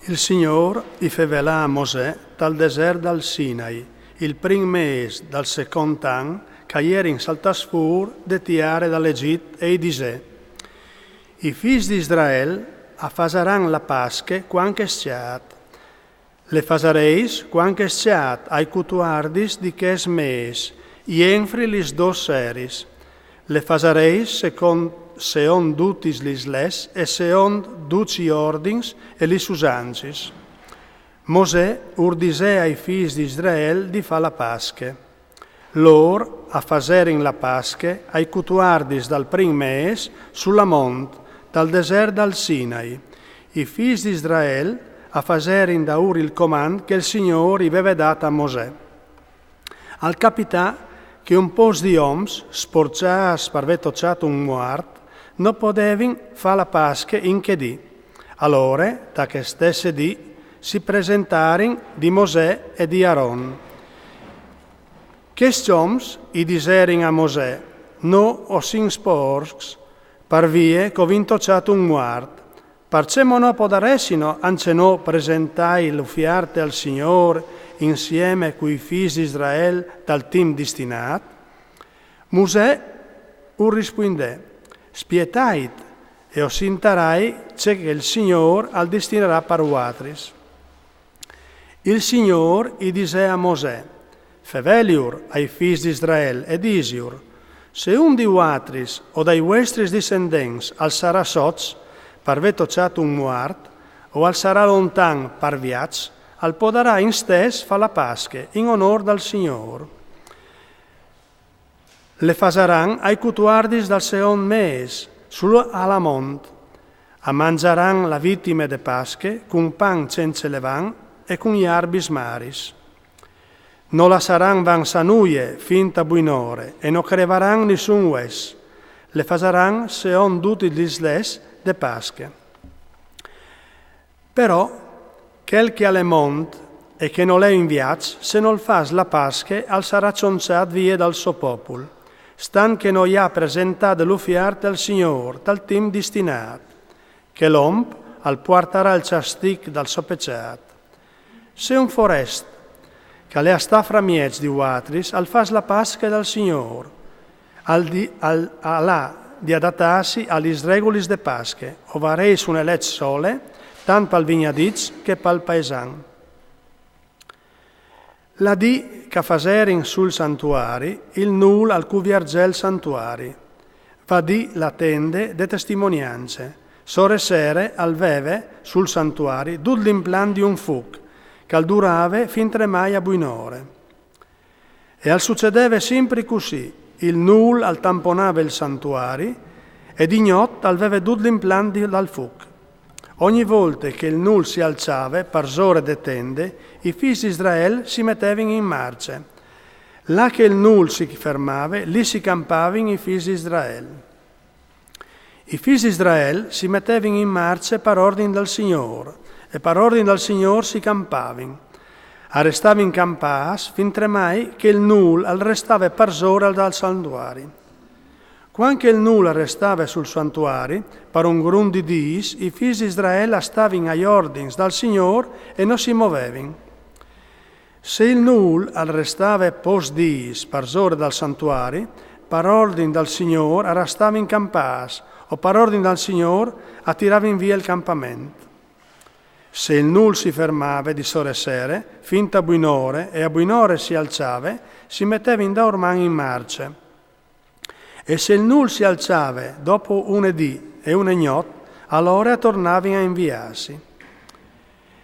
Il Signor i fe velà a Mosè dal desert del Sinai, il prim mes del second an, che ierin saltas fur de tiare dall'Egit e i disè. I fils d'Israel affasaran la pasche quanche sciat. Le fasareis quanche sciat ai cutuardis di ches mes, ienfri lis dos seris. Le fasareis seon dutis lis les e seon duci ordins e lis usancis. Mosè urdisè ai fils d'Israel di fa la pasche. Lor affaserin la pasche ai cutuardis dal prim mes sulla mont, dal desert del Sinai. I fils d'Israel affaserin da ur il comand che il Signore i veve dat a Mosè. Al capità che un pos di oms, sporcias per aver tocciato un muart, non potevin fa la pasche in che dì. Allora, da che stesse dì, si presentarin di Mosè e di Aaron. Che oms i diserin a Mosè, no o sin sporcs, par vie che ho tocciato un muart. Parcemo no podaressino, anche no presentai l'uffiarte al Signore insieme coi figli di Israele dal team destinat. Mosè rispondè, spietait e osintarai c'è che il Signore al destinerà per uatris. Il Signore i disse a Mosè, feveliur ai figli di Israele e disiur, se un di uatris o dai vostri discendents al sarà soz, per aver tocciato un muart, o al sarà lontan per viac, al podarà in stes fa la pasche in onor dal Signore. Le fasaran ai cutuardis dal seon mes, sul alamont, a mangiaran la vittime de pasche, con pan senza levan e con iarbis maris. No la saran van sanuie finta buinore, e no crevaran nessun ues. Le fasaran seon duti l'isles de pasche. Però, quel che alle mont e che non è in viac, se non fas la pasche, al sarà cionzat vie dal suo popol, stan che non ha presentato l'uffiarte al Signor, dal team destinat, che l'omp al portarà il ciastic dal suo pecciat. Se un forest, che le sta fra miez di uatris, al fas la pasche dal Signor, di adattarsi agli regolis de pasche, o vareis un elec sole, tant pal vignadiz che pal paesan. La di che faserin sul santuari, il nul al cuviargel santuari, va di la tende de testimonianze, sore sere al veve sul santuari, dud l'implan di un fuc, che al durave fin tremai a buinore. E al succedeve sempre così, il nul al tamponava il santuari ed ignot al veve dud l'implan dal fuc. Ogni volta che il nul si alzava per zore de tende, i figli di Israele si mettevano in marcia. Là che il nul si fermava, lì si campavano i figli di Israele. I figli di Israele si mettevano in marcia per ordine del Signore, e per ordine del Signore si campavano. Arrestavano in campas fin tremai che il nul restava per zore dal santuario. Quando il nul restava sul santuario, per un grun di dis, i figli di Israele stavano agli ordini dal Signore e non si muovevano. Se il nul restava post dis per zore dal santuario, per ordine dal Signore restava in campas, o per ordine dal Signore attiravano via il campamento. Se il nul si fermava di sore sere, finta a buinore, e a buinore si alzava, si metteva in da ormai in marcia. E se il nul si alzava dopo un dì e un ignot, allora tornavano a inviarsi.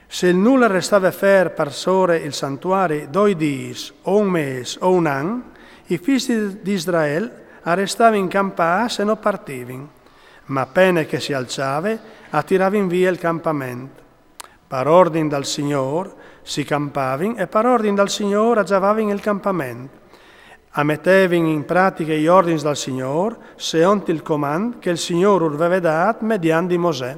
Se il nul restava per sore il santuario 2 dis, o un mes, o un an, i figli di Israele restavano in campas e non partivano, ma appena che si alzava, attiravano via il campamento. Per ordine dal Signore si campavano e per ordine dal Signore aggiavavano il campamento. Ammettevano in pratica gli ordini dal Signore, secondo il comando che il Signore aveva dato mediante Mosè.